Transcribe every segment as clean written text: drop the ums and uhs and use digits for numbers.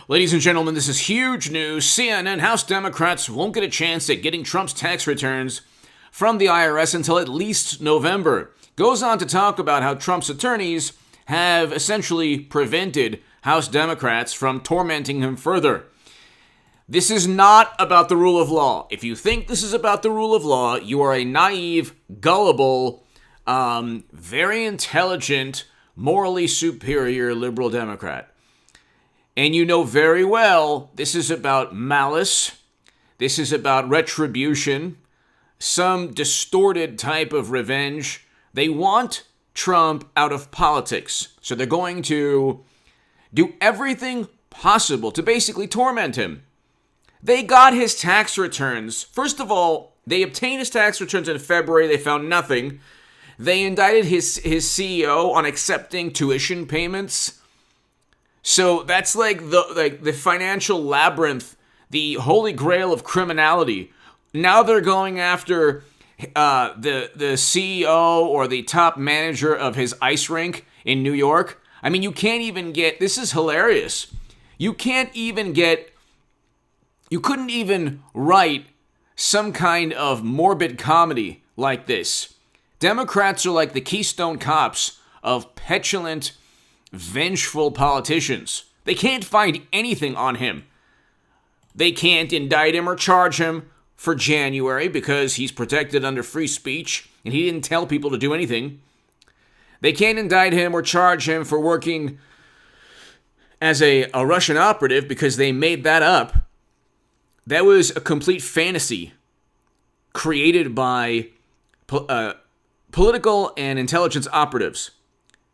Ladies and gentlemen, this is huge news. CNN House Democrats won't get a chance at getting Trump's tax returns from the IRS until at least November. Goes on to talk about how Trump's attorneys have essentially prevented House Democrats from tormenting him further. This is not about the rule of law. If you think this is about the rule of law, you are a naive, gullible, very intelligent, morally superior liberal Democrat. And you know very well this is about malice, this is about retribution, some distorted type of revenge. They want Trump out of politics, so they're going to do everything possible to basically torment him. They got his tax returns. First of all, they obtained his tax returns in February. They found nothing. They indicted his CEO on accepting tuition payments. So that's like the financial labyrinth, the holy grail of criminality. Now they're going after the CEO or the top manager of his ice rink in New York. I mean, you can't even get, this is hilarious. You couldn't even write some kind of morbid comedy like this. Democrats are like the Keystone Cops of petulant, vengeful politicians. They can't find anything on him. They can't indict him or charge him for January because he's protected under free speech and he didn't tell people to do anything. They can't indict him or charge him for working as a Russian operative because they made that up. That was a complete fantasy created by political and intelligence operatives.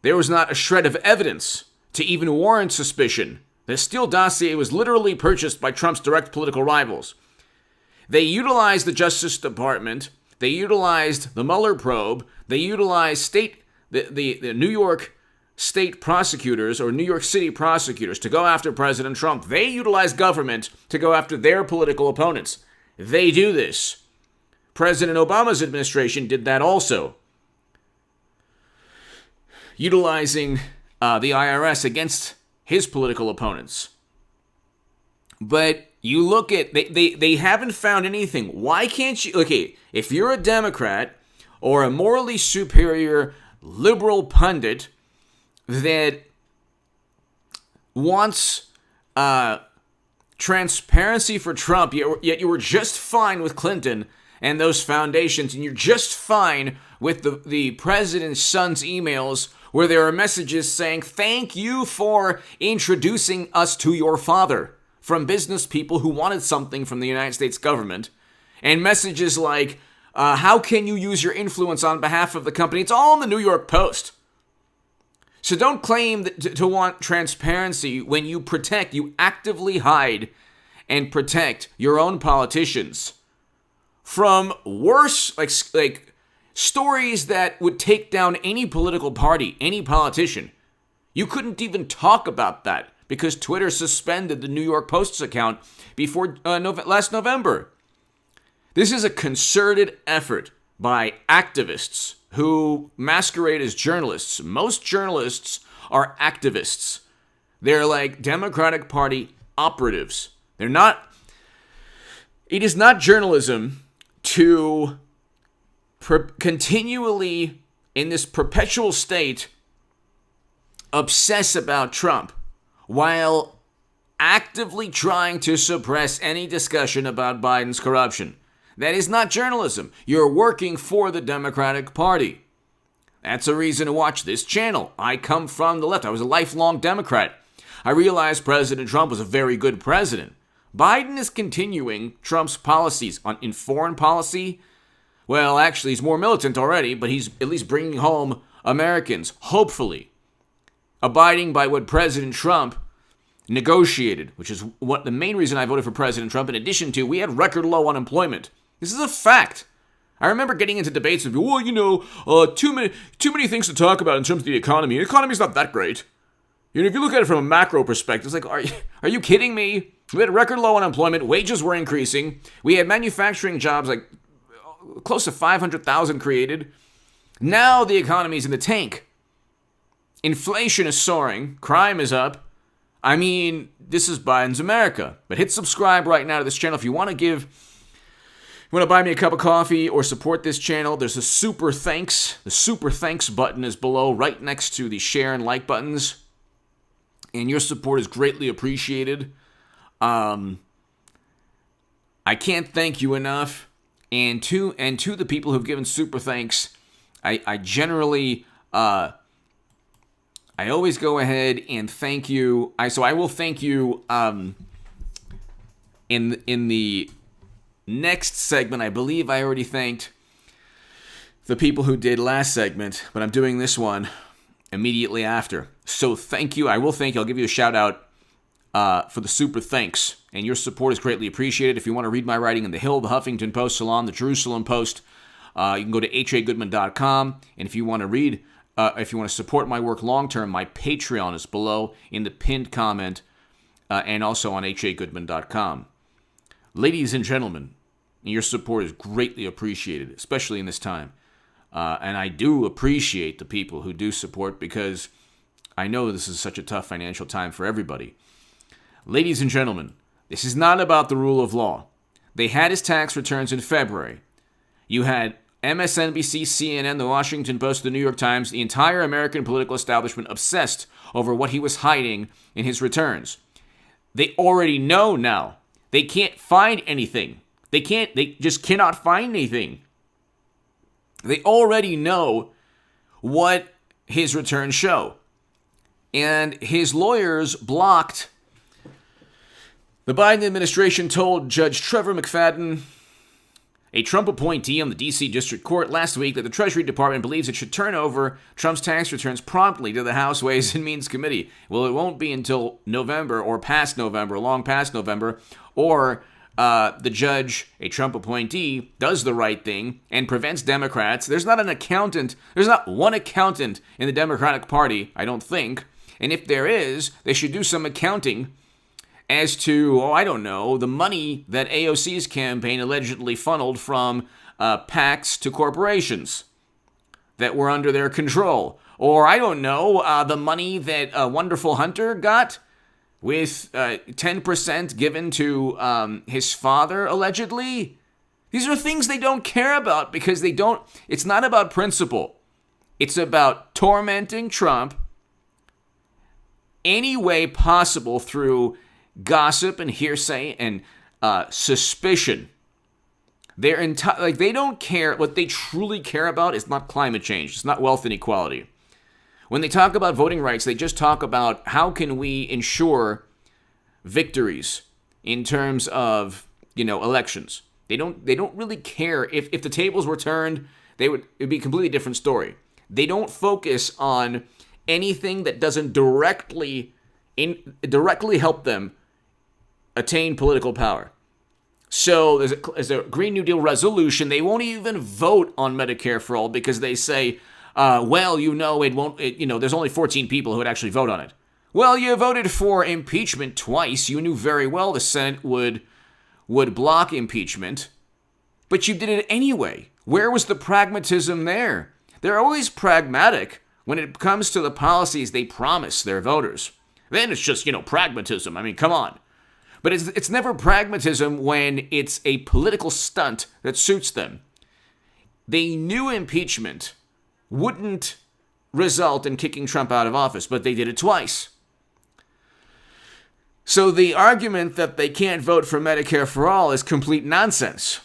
There was not a shred of evidence to even warrant suspicion. The Steele dossier was literally purchased by Trump's direct political rivals. They utilized the Justice Department. They utilized the Mueller probe. They utilized the New York state prosecutors or New York City prosecutors to go after President Trump. They utilized government to go after their political opponents. They do this. President Obama's administration did that also, utilizing the IRS against his political opponents. But you look at, they haven't found anything. Why can't you, okay, if you're a Democrat or a morally superior liberal pundit that wants transparency for Trump, yet you were just fine with Clinton and those foundations, and you're just fine with the president's son's emails where there are messages saying, thank you for introducing us to your father, from business people who wanted something from the United States government, and messages like, how can you use your influence on behalf of the company? It's all in the New York Post. So don't claim to want transparency when you actively hide and protect your own politicians from worse, like stories that would take down any political party, any politician. You couldn't even talk about that because Twitter suspended the New York Post's account before last November. This is a concerted effort by activists who masquerade as journalists. Most journalists are activists. They're like Democratic Party operatives. It is not journalism to continually, in this perpetual state, obsess about Trump while actively trying to suppress any discussion about Biden's corruption. That is not journalism. You're working for the Democratic Party. That's a reason to watch this channel. I come from the left. I was a lifelong Democrat. I realized President Trump was a very good president. Biden is continuing Trump's policies in foreign policy. Well, actually, he's more militant already, but he's at least bringing home Americans, hopefully, abiding by what President Trump negotiated, which is what the main reason I voted for President Trump. In addition to, we had record low unemployment. This is a fact. I remember getting into debates with people, too many things to talk about in terms of the economy. The economy's not that great. If you look at it from a macro perspective, it's like, are you kidding me? We had record low unemployment, wages were increasing, we had manufacturing jobs like close to 500,000 created. Now the economy's in the tank. Inflation is soaring, crime is up, I mean, this is Biden's America. But hit subscribe right now to this channel if you want to buy me a cup of coffee or support this channel. There's a super thanks. The super thanks button is below, right next to the share and like buttons. And your support is greatly appreciated. I can't thank you enough. And to the people who've given super thanks, I generally, I always go ahead and thank you. So I will thank you in the next segment. I believe I already thanked the people who did last segment, but I'm doing this one immediately after. So thank you. I will thank you. I'll give you a shout out for the super thanks. And your support is greatly appreciated. If you want to read my writing in The Hill, The Huffington Post, Salon, The Jerusalem Post, you can go to hagoodman.com. And if you want to read, if you want to support my work long term, my Patreon is below in the pinned comment and also on hagoodman.com. Ladies and gentlemen, your support is greatly appreciated, especially in this time. And I do appreciate the people who do support because I know this is such a tough financial time for everybody. Ladies and gentlemen, this is not about the rule of law. They had his tax returns in February. You had MSNBC, CNN, The Washington Post, The New York Times, the entire American political establishment obsessed over what he was hiding in his returns. They already know now. They can't find anything. They just cannot find anything. They already know what his returns show. And his lawyers blocked. The Biden administration told Judge Trevor McFadden, a Trump appointee on the D.C. District Court, last week that the Treasury Department believes it should turn over Trump's tax returns promptly to the House Ways and Means Committee. Well, it won't be until November or past November, long past November, or the judge, a Trump appointee, does the right thing and prevents Democrats. There's not one accountant in the Democratic Party, I don't think. And if there is, they should do some accounting as to, the money that AOC's campaign allegedly funneled from PACs to corporations that were under their control. Or, the money that Wonderful Hunter got with 10% given to his father, allegedly. These are things they don't care about because it's not about principle. It's about tormenting Trump any way possible through gossip and hearsay and suspicion. They don't care. What they truly care about is not climate change. It's not wealth inequality. When they talk about voting rights, they just talk about how can we ensure victories in terms of elections. They don't really care if the tables were turned. It'd be a completely different story. They don't focus on anything that doesn't directly help them attain political power. So there's a Green New Deal resolution. They won't even vote on Medicare for all because they say, it won't. There's only 14 people who would actually vote on it. Well, you voted for impeachment twice. You knew very well the Senate would block impeachment, but you did it anyway. Where was the pragmatism there? They're always pragmatic when it comes to the policies they promise their voters. Then it's just, pragmatism. I mean, come on. But it's never pragmatism when it's a political stunt that suits them. They knew impeachment wouldn't result in kicking Trump out of office, but they did it twice. So the argument that they can't vote for Medicare for all is complete nonsense.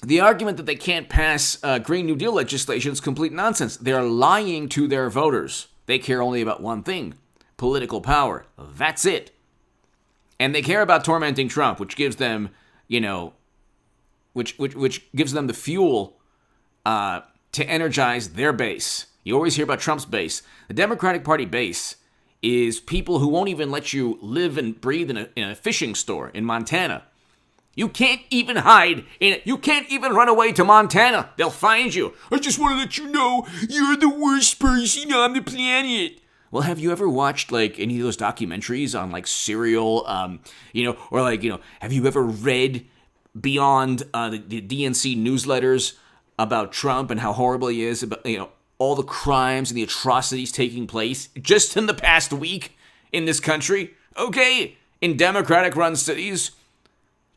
The argument that they can't pass Green New Deal legislation is complete nonsense. They're lying to their voters. They care only about one thing: political power. That's it. And they care about tormenting Trump, which gives them, which gives them the fuel to energize their base. You always hear about Trump's base. The Democratic Party base is people who won't even let you live and breathe in a fishing store in Montana. You can't even hide in it. You can't even run away to Montana. They'll find you. I just want to let you know you're the worst person on the planet. Well, have you ever watched any of those documentaries on Serial, or have you ever read beyond the DNC newsletters about Trump and how horrible he is, about all the crimes and the atrocities taking place just in the past week in this country, okay? In Democratic-run cities.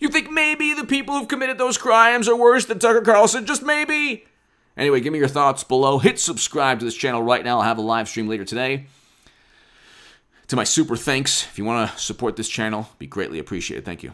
You think maybe the people who've committed those crimes are worse than Tucker Carlson? Just maybe? Anyway, give me your thoughts below. Hit subscribe to this channel right now. I'll have a live stream later today. To my super thanks, if you want to support this channel, be greatly appreciated. Thank you.